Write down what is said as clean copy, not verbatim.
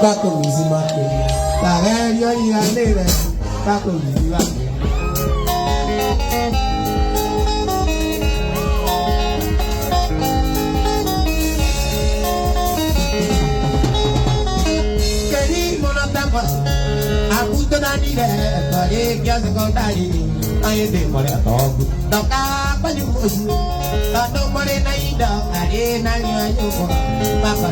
Baco mzima kweli. Tarehe yo iranele. Baco mzima kweli. Keri monotamba. Apunto dani de. Pare kya se kontari. Aye de more atogu. Toka panyu mosu. Tano more na ida. Are na nyanyo. Baka